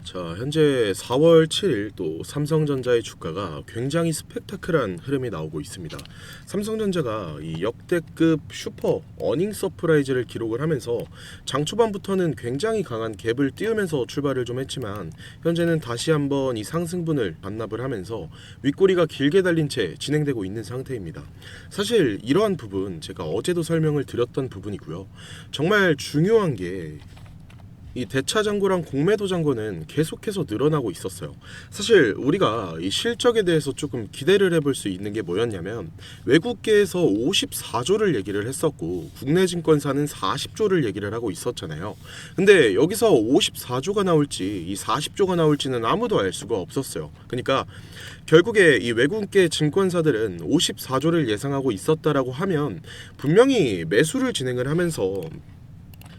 자, 현재 4월 7일 또 삼성전자의 주가가 굉장히 스펙타클한 흐름이 나오고 있습니다. 삼성전자가 이 역대급 슈퍼 어닝 서프라이즈를 기록을 하면서 장 초반부터는 굉장히 강한 갭을 띄우면서 출발을 좀 했지만 현재는 다시 한번 이 상승분을 반납을 하면서 윗꼬리가 길게 달린 채 진행되고 있는 상태입니다. 사실 이러한 부분 제가 어제도 설명을 드렸던 부분이고요. 정말 중요한 게 이 대차 잔고랑 공매도 잔고는 계속해서 늘어나고 있었어요. 사실 우리가 이 실적에 대해서 조금 기대를 해볼 수 있는 게 뭐였냐면 외국계에서 54조를 얘기를 했었고 국내 증권사는 40조를 얘기를 하고 있었잖아요. 근데 여기서 54조가 나올지 이 40조가 나올지는 아무도 알 수가 없었어요. 그러니까 결국에 이 외국계 증권사들은 54조를 예상하고 있었다라고 하면 분명히 매수를 진행을 하면서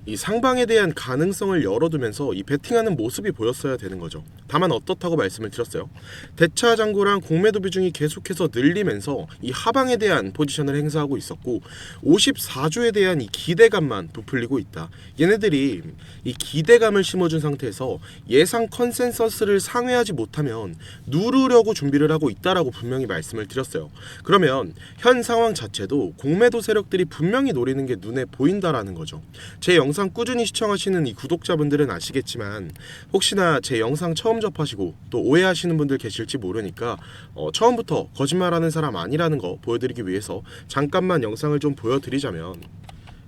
이 상방에 대한 가능성을 열어두면서 이 베팅하는 모습이 보였어야 되는 거죠. 다만 어떻다고 말씀을 드렸어요. 대차 잔고랑 공매도 비중이 계속해서 늘리면서 이 하방에 대한 포지션을 행사하고 있었고 54조에 대한 이 기대감만 부풀리고 있다. 얘네들이 이 기대감을 심어준 상태에서 예상 컨센서스를 상회하지 못하면 누르려고 준비를 하고 있다라고 분명히 말씀을 드렸어요. 그러면 현 상황 자체도 공매도 세력들이 분명히 노리는 게 눈에 보인다라는 거죠. 제 영상 꾸준히 시청하시는 이 구독자분들은 아시겠지만 혹시나 제 영상 처음 접하시고 또 오해하시는 분들 계실지 모르니까 처음부터 거짓말하는 사람 아니라는 거 보여드리기 위해서 잠깐만 영상을 좀 보여드리자면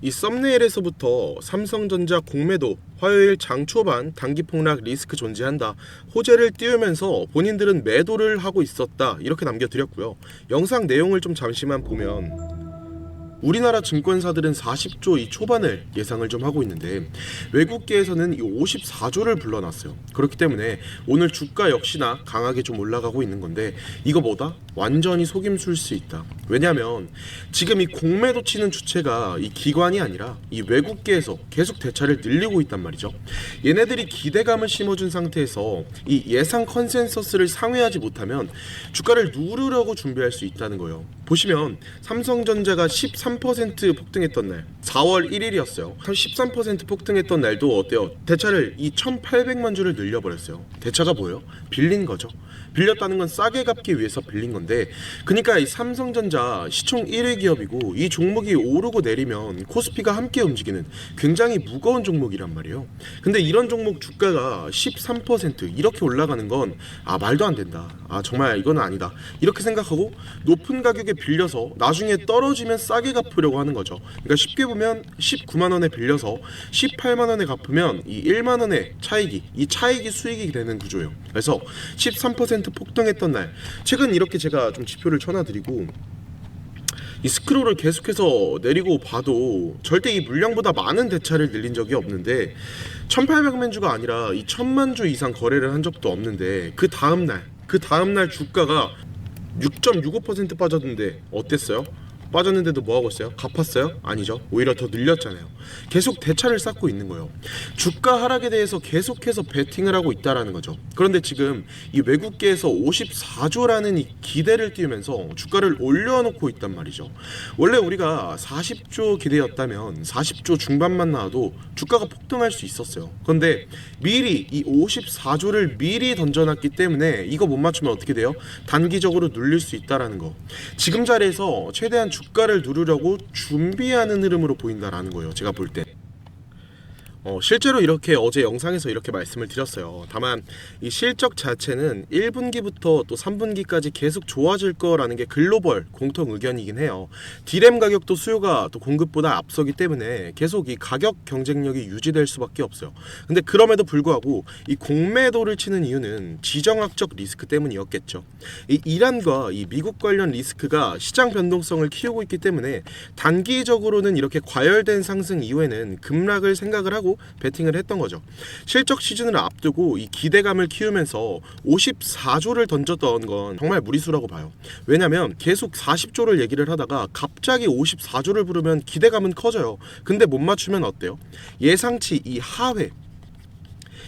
이 썸네일에서부터 삼성전자 공매도 화요일 장 초반 단기 폭락 리스크 존재한다 호재를 띄우면서 본인들은 매도를 하고 있었다 이렇게 남겨드렸고요. 영상 내용을 좀 잠시만 보면 우리나라 증권사들은 40조 이 초반을 예상을 좀 하고 있는데 외국계에서는 이 54조를 불러놨어요. 그렇기 때문에 오늘 주가 역시나 강하게 좀 올라가고 있는 건데 이거 뭐다? 완전히 속임수일 수 있다. 왜냐하면 지금 이 공매도 치는 주체가 이 기관이 아니라 이 외국계에서 계속 대차를 늘리고 있단 말이죠. 얘네들이 기대감을 심어준 상태에서 이 예상 컨센서스를 상회하지 못하면 주가를 누르려고 준비할 수 있다는 거예요. 보시면 삼성전자가 13% 폭등했던 날 4월 1일이었어요. 13% 폭등했던 날도 어때요? 대차를 이 1800만 주를 늘려버렸어요. 대차가 뭐예요? 빌린 거죠. 빌렸다는 건 싸게 갚기 위해서 빌린 건데 그러니까 이 삼성전자 시총 1위 기업이고 이 종목이 오르고 내리면 코스피가 함께 움직이는 굉장히 무거운 종목이란 말이에요. 근데 이런 종목 주가가 13% 이렇게 올라가는 건 말도 안 된다. 정말 이건 아니다. 이렇게 생각하고 높은 가격에 빌려서 나중에 떨어지면 싸게 갚으려고 하는 거죠. 그러니까 쉽게 보면 19만 원에 빌려서 18만 원에 갚으면 이 1만 원의 차익이 이 차익이 수익이 되는 구조예요. 그래서 13% 폭등했던 날 최근 이렇게 제가 좀 지표를 쳐놔드리고 이 스크롤을 계속해서 내리고 봐도 절대 이 물량보다 많은 대차를 늘린 적이 없는데 1800만 주가 아니라 이 1000만 주 이상 거래를 한 적도 없는데 그 다음날 주가가 6.65% 빠졌는데 어땠어요? 빠졌는데도 뭐하고 있어요? 갚았어요? 아니죠. 오히려 더 늘렸잖아요. 계속 대차를 쌓고 있는 거예요. 주가 하락에 대해서 계속해서 베팅을 하고 있다라는 거죠. 그런데 지금 이 외국계에서 54조라는 이 기대를 띄우면서 주가를 올려놓고 있단 말이죠. 원래 우리가 40조 기대였다면 40조 중반만 나와도 주가가 폭등할 수 있었어요. 그런데 미리 이 54조를 미리 던져놨기 때문에 이거 못 맞추면 어떻게 돼요? 단기적으로 눌릴 수 있다라는 거. 지금 자리에서 최대한 주가를 누르려고 준비하는 흐름으로 보인다라는 거예요. 제가 볼 때. 실제로 이렇게 어제 영상에서 이렇게 말씀을 드렸어요. 다만 이 실적 자체는 1분기부터 또 3분기까지 계속 좋아질 거라는 게 글로벌 공통 의견이긴 해요. 디램 가격도 수요가 또 공급보다 앞서기 때문에 계속 이 가격 경쟁력이 유지될 수밖에 없어요. 근데 그럼에도 불구하고 이 공매도를 치는 이유는 지정학적 리스크 때문이었겠죠. 이 이란과 이 미국 관련 리스크가 시장 변동성을 키우고 있기 때문에 단기적으로는 이렇게 과열된 상승 이후에는 급락을 생각을 하고 베팅을 했던 거죠. 실적 시즌을 앞두고 이 기대감을 키우면서 54조를 던졌던 건 정말 무리수라고 봐요. 왜냐면 계속 40조를 얘기를 하다가 갑자기 54조를 부르면 기대감은 커져요. 근데 못 맞추면 어때요? 예상치 이 하회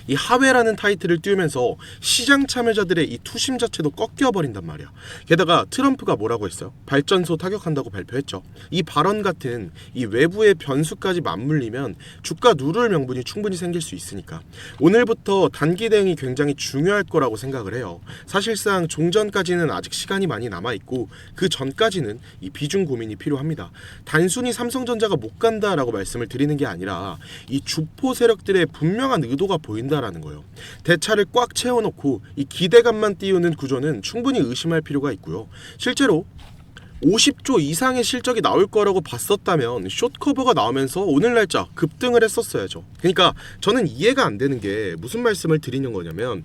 이 하회라는 타이틀을 띄우면서 시장 참여자들의 이 투심 자체도 꺾여버린단 말이야. 게다가 트럼프가 뭐라고 했어요? 발전소 타격한다고 발표했죠. 이 발언 같은 이 외부의 변수까지 맞물리면 주가 누를 명분이 충분히 생길 수 있으니까 오늘부터 단기 대응이 굉장히 중요할 거라고 생각을 해요. 사실상 종전까지는 아직 시간이 많이 남아있고 그 전까지는 이 비중 고민이 필요합니다. 단순히 삼성전자가 못 간다라고 말씀을 드리는 게 아니라 이 주포 세력들의 분명한 의도가 보인다라는 거예요. 대차를 꽉 채워놓고 이 기대감만 띄우는 구조는 충분히 의심할 필요가 있고요. 실제로 50조 이상의 실적이 나올 거라고 봤었다면 숏커버가 나오면서 오늘 날짜 급등을 했었어야죠. 그러니까 저는 이해가 안 되는 게 무슨 말씀을 드리는 거냐면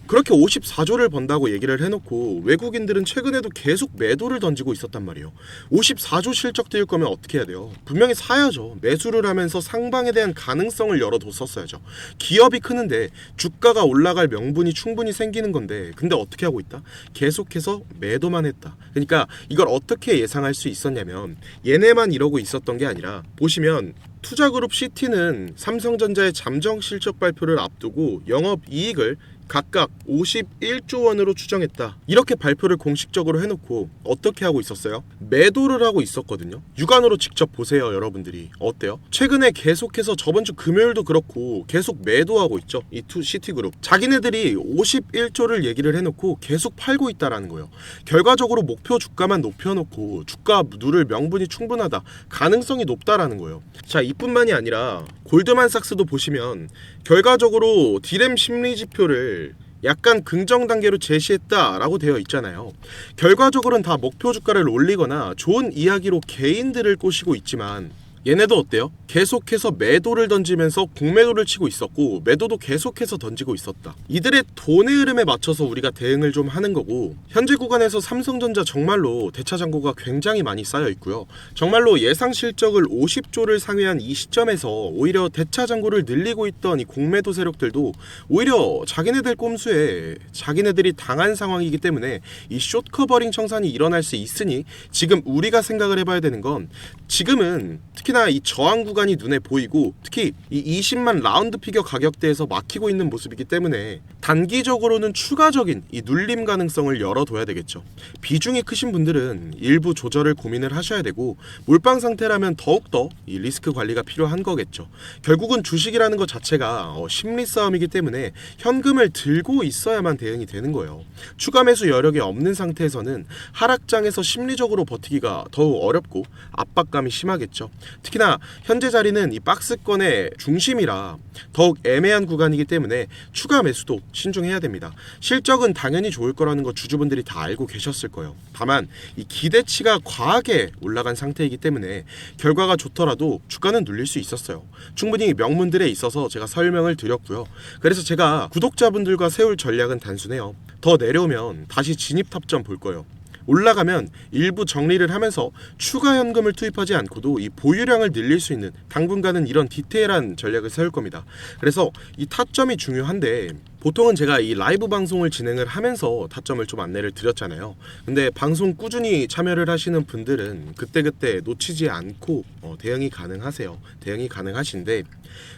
그렇게 54조를 번다고 얘기를 해놓고 외국인들은 최근에도 계속 매도를 던지고 있었단 말이에요. 54조 실적 띄울 거면 어떻게 해야 돼요? 분명히 사야죠. 매수를 하면서 상방에 대한 가능성을 열어뒀었어야죠. 기업이 크는데 주가가 올라갈 명분이 충분히 생기는 건데 근데 어떻게 하고 있다? 계속해서 매도만 했다. 그러니까 이걸 어떻게 예상할 수 있었냐면 얘네만 이러고 있었던 게 아니라 보시면 투자그룹 CT는 삼성전자의 잠정 실적 발표를 앞두고 영업이익을 각각 51조 원으로 추정했다. 이렇게 발표를 공식적으로 해놓고 어떻게 하고 있었어요? 매도를 하고 있었거든요. 육안으로 직접 보세요, 여러분들이. 어때요? 최근에 계속해서 저번 주 금요일도 그렇고 계속 매도하고 있죠. 이 CT그룹. 자기네들이 51조를 얘기를 해놓고 계속 팔고 있다라는 거예요. 결과적으로 목표 주가만 높여놓고 주가 누를 명분이 충분하다. 가능성이 높다라는 거예요. 자, 이뿐만이 아니라 골드만삭스도 보시면 결과적으로 디램 심리 지표를 약간 긍정 단계로 제시했다라고 되어 있잖아요. 결과적으로는 다 목표 주가를 올리거나 좋은 이야기로 개인들을 꼬시고 있지만 얘네도 어때요? 계속해서 매도를 던지면서 공매도를 치고 있었고 매도도 계속해서 던지고 있었다. 이들의 돈의 흐름에 맞춰서 우리가 대응을 좀 하는 거고 현재 구간에서 삼성전자 정말로 대차 잔고가 굉장히 많이 쌓여 있고요. 정말로 예상 실적을 50조를 상회한 이 시점에서 오히려 대차 잔고를 늘리고 있던 이 공매도 세력들도 오히려 자기네들 꼼수에 자기네들이 당한 상황이기 때문에 이 숏커버링 청산이 일어날 수 있으니 지금 우리가 생각을 해봐야 되는 건 지금은 특히나 이 저항 구간이 눈에 보이고 특히 이 20만 라운드 피겨 가격대에서 막히고 있는 모습이기 때문에 단기적으로는 추가적인 이 눌림 가능성을 열어둬야 되겠죠. 비중이 크신 분들은 일부 조절을 고민을 하셔야 되고 몰빵 상태라면 더욱더 이 리스크 관리가 필요한 거겠죠. 결국은 주식이라는 것 자체가 심리 싸움이기 때문에 현금을 들고 있어야만 대응이 되는 거예요. 추가 매수 여력이 없는 상태에서는 하락장에서 심리적으로 버티기가 더욱 어렵고 압박감이 심하겠죠. 특히나 현재 자리는 이 박스권의 중심이라 더욱 애매한 구간이기 때문에 추가 매수도 신중해야 됩니다. 실적은 당연히 좋을 거라는 거 주주분들이 다 알고 계셨을 거예요. 다만 이 기대치가 과하게 올라간 상태이기 때문에 결과가 좋더라도 주가는 눌릴 수 있었어요. 충분히 명문들에 있어서 제가 설명을 드렸고요. 그래서 제가 구독자분들과 세울 전략은 단순해요. 더 내려오면 다시 진입 타점 볼 거예요. 올라가면 일부 정리를 하면서 추가 현금을 투입하지 않고도 이 보유량을 늘릴 수 있는 당분간은 이런 디테일한 전략을 세울 겁니다. 그래서 이 타점이 중요한데 보통은 제가 이 라이브 방송을 진행을 하면서 타점을 좀 안내를 드렸잖아요. 근데 방송 꾸준히 참여를 하시는 분들은 그때그때 놓치지 않고 대응이 가능하세요. 대응이 가능하신데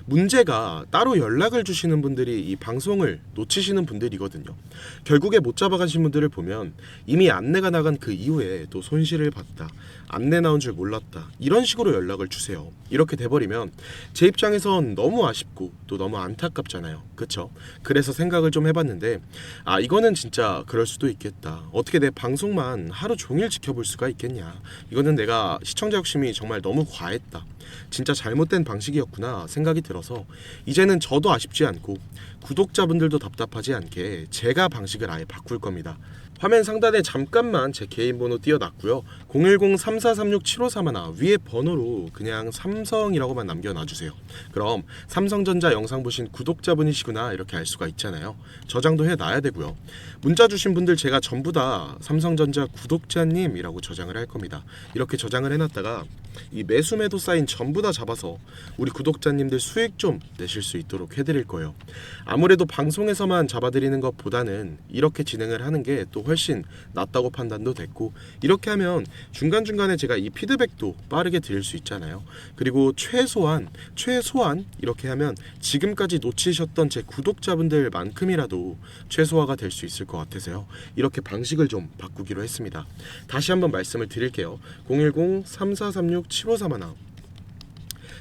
문제가 따로 연락을 주시는 분들이 이 방송을 놓치시는 분들이거든요. 결국에 못 잡아가신 분들을 보면 이미 안내가 나간 그 이후에 또 손실을 봤다. 안내 나온 줄 몰랐다. 이런 식으로 연락을 주세요. 이렇게 돼버리면 제 입장에선 너무 아쉽고 또 너무 안타깝잖아요. 그쵸? 그래서 생각을 좀 해봤는데 이거는 진짜 그럴 수도 있겠다. 어떻게 내 방송만 하루 종일 지켜볼 수가 있겠냐. 이거는 내가 시청자 욕심이 정말 너무 과했다. 진짜 잘못된 방식이었구나 생각이 들어서 이제는 저도 아쉽지 않고 구독자분들도 답답하지 않게 제가 방식을 아예 바꿀 겁니다. 화면 상단에 잠깐만 제 개인 번호 띄워놨고요. 010-3436-7531 위에 번호로 그냥 삼성이라고만 남겨놔주세요. 그럼 삼성전자 영상 보신 구독자분이시구나 이렇게 알 수가 있잖아요. 저장도 해놔야 되고요. 문자 주신 분들 제가 전부 다 삼성전자 구독자님이라고 저장을 할 겁니다. 이렇게 저장을 해놨다가 이 매수 매도 사인 전부 다 잡아서 우리 구독자님들 수익 좀 내실 수 있도록 해드릴 거예요. 아무래도 방송에서만 잡아드리는 것보다는 이렇게 진행을 하는 게 또 훨씬 낫다고 판단도 됐고, 이렇게 하면 중간중간에 제가 이 피드백도 빠르게 드릴 수 있잖아요. 그리고 최소한 이렇게 하면 지금까지 놓치셨던 제 구독자분들만큼이라도 최소화가 될 수 있을 것 같아서요. 이렇게 방식을 좀 바꾸기로 했습니다. 다시 한번 말씀을 드릴게요. 010-3436-7531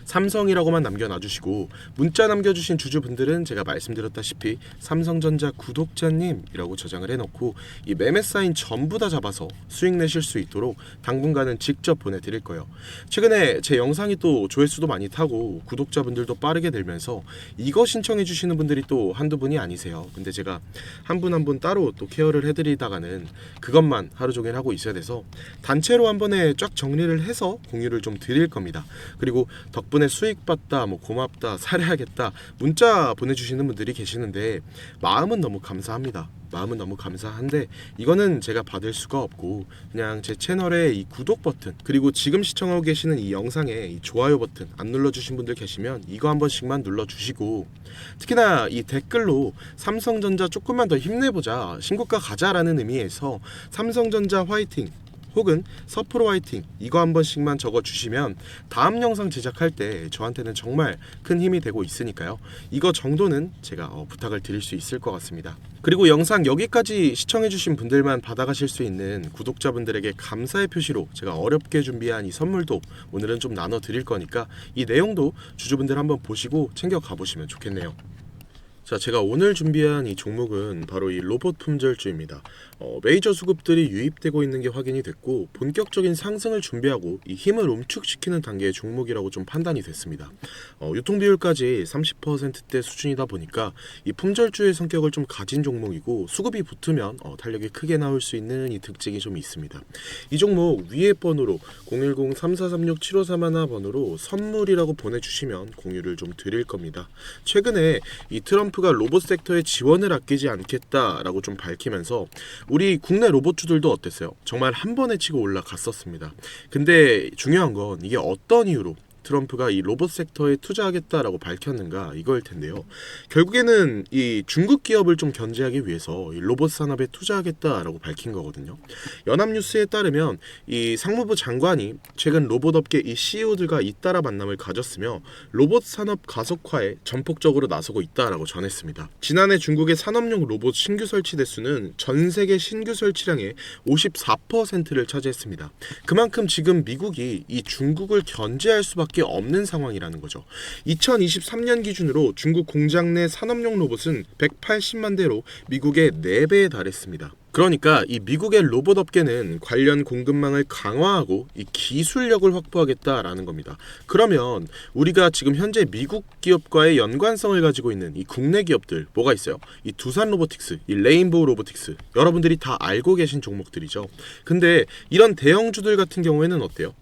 삼성이라고만 남겨놔주시고, 문자 남겨주신 주주분들은 제가 말씀드렸다시피 삼성전자 구독자님이라고 저장을 해놓고 이 매매 사인 전부 다 잡아서 수익 내실 수 있도록 당분간은 직접 보내드릴 거예요. 최근에 제 영상이 또 조회수도 많이 타고 구독자분들도 빠르게 늘면서 이거 신청해주시는 분들이 또 한두 분이 아니세요. 근데 제가 한 분 한 분 따로 또 케어를 해드리다가는 그것만 하루 종일 하고 있어야 돼서 단체로 한 번에 쫙 정리를 해서 공유를 좀 드릴 겁니다. 그리고 덕분에 수익 봤다, 뭐 고맙다, 사려야겠다 문자 보내주시는 분들이 계시는데 마음은 너무 감사합니다. 마음은 너무 감사한데 이거는 제가 받을 수가 없고, 그냥 제 채널에 이 구독 버튼, 그리고 지금 시청하고 계시는 이 영상에 이 좋아요 버튼 안 눌러주신 분들 계시면 이거 한 번씩만 눌러주시고, 특히나 이 댓글로 삼성전자 조금만 더 힘내보자, 신고가 가자라는 의미에서 삼성전자 화이팅 혹은 서프로 화이팅 이거 한 번씩만 적어주시면 다음 영상 제작할 때 저한테는 정말 큰 힘이 되고 있으니까요. 이거 정도는 제가 부탁을 드릴 수 있을 것 같습니다. 그리고 영상 여기까지 시청해주신 분들만 받아가실 수 있는 구독자분들에게 감사의 표시로 제가 어렵게 준비한 이 선물도 오늘은 좀 나눠드릴 거니까 이 내용도 주주분들 한번 보시고 챙겨 가보시면 좋겠네요. 자, 제가 오늘 준비한 이 종목은 바로 이 로봇 품절주입니다. 메이저 수급들이 유입되고 있는 게 확인이 됐고 본격적인 상승을 준비하고 이 힘을 움축시키는 단계의 종목이라고 좀 판단이 됐습니다. 유통 비율까지 30%대 수준이다 보니까 이 품절주의 성격을 좀 가진 종목이고, 수급이 붙으면 탄력이 크게 나올 수 있는 이 특징이 좀 있습니다. 이 종목 위에 번호로 010-3436-7531 번호로 선물이라고 보내주시면 공유를 좀 드릴 겁니다. 최근에 이 트럼프가 로봇 섹터에 지원을 아끼지 않겠다라고 좀 밝히면서 우리 국내 로봇주들도 어땠어요? 정말 한 번에 치고 올라갔었습니다. 근데 중요한 건 이게 어떤 이유로 트럼프가 이 로봇 섹터에 투자하겠다라고 밝혔는가 이거일 텐데요. 결국에는 이 중국 기업을 좀 견제하기 위해서 이 로봇 산업에 투자하겠다라고 밝힌 거거든요. 연합뉴스에 따르면 이 상무부 장관이 최근 로봇 업계 이 CEO들과 잇따라 만남을 가졌으며 로봇 산업 가속화에 전폭적으로 나서고 있다라고 전했습니다. 지난해 중국의 산업용 로봇 신규 설치 대수는 전 세계 신규 설치량의 54%를 차지했습니다. 그만큼 지금 미국이 이 중국을 견제할 수밖에 없는 상황이라는 거죠. 2023년 기준으로 중국 공장 내 산업용 로봇은 180만 대로 미국의 4배에 달했습니다. 그러니까 이 미국의 로봇 업계는 관련 공급망을 강화하고 이 기술력을 확보하겠다라는 겁니다. 그러면 우리가 지금 현재 미국 기업과의 연관성을 가지고 있는 이 국내 기업들 뭐가 있어요? 이 두산 로보틱스, 이 레인보우 로보틱스, 여러분들이 다 알고 계신 종목들이죠. 근데 이런 대형주들 같은 경우에는 어때요?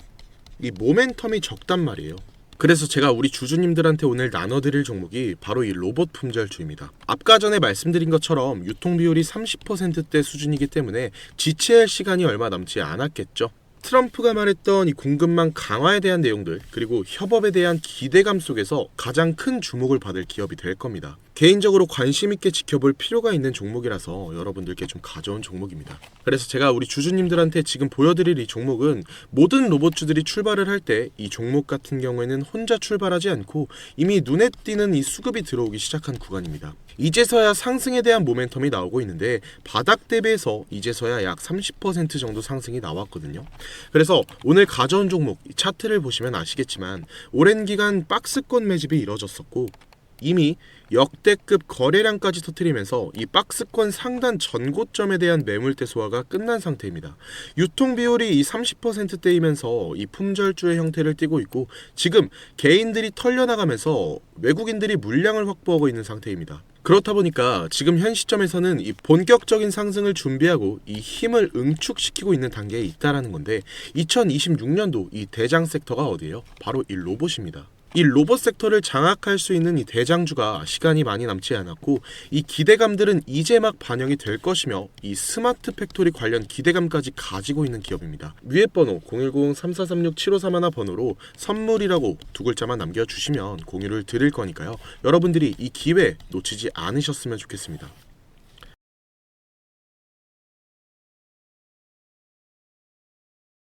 이 모멘텀이 적단 말이에요. 그래서 제가 우리 주주님들한테 오늘 나눠드릴 종목이 바로 이 로봇 품절주입니다. 아까 전에 말씀드린 것처럼 유통 비율이 30%대 수준이기 때문에 지체할 시간이 얼마 남지 않았겠죠. 트럼프가 말했던 이 공급망 강화에 대한 내용들, 그리고 협업에 대한 기대감 속에서 가장 큰 주목을 받을 기업이 될 겁니다. 개인적으로 관심 있게 지켜볼 필요가 있는 종목이라서 여러분들께 좀 가져온 종목입니다. 그래서 제가 우리 주주님들한테 지금 보여드릴 이 종목은 모든 로봇주들이 출발을 할 때 이 종목 같은 경우에는 혼자 출발하지 않고 이미 눈에 띄는 이 수급이 들어오기 시작한 구간입니다. 이제서야 상승에 대한 모멘텀이 나오고 있는데 바닥 대비해서 이제서야 약 30% 정도 상승이 나왔거든요. 그래서 오늘 가져온 종목 차트를 보시면 아시겠지만 오랜 기간 박스권 매집이 이뤄졌었고 이미 역대급 거래량까지 터뜨리면서 이 박스권 상단 전고점에 대한 매물대 소화가 끝난 상태입니다. 유통 비율이 이 30%대이면서 이 품절주의 형태를 띠고 있고 지금 개인들이 털려나가면서 외국인들이 물량을 확보하고 있는 상태입니다. 그렇다 보니까 지금 현 시점에서는 이 본격적인 상승을 준비하고 이 힘을 응축시키고 있는 단계에 있다라는 건데 2026년도 이 대장 섹터가 어디예요? 바로 이 로봇입니다. 이 로봇 섹터를 장악할 수 있는 이 대장주가 시간이 많이 남지 않았고 이 기대감들은 이제 막 반영이 될 것이며 이 스마트 팩토리 관련 기대감까지 가지고 있는 기업입니다. 위에 번호 010-3436-7531 번호로 선물이라고 두 글자만 남겨주시면 공유를 드릴 거니까요. 여러분들이 이 기회 놓치지 않으셨으면 좋겠습니다.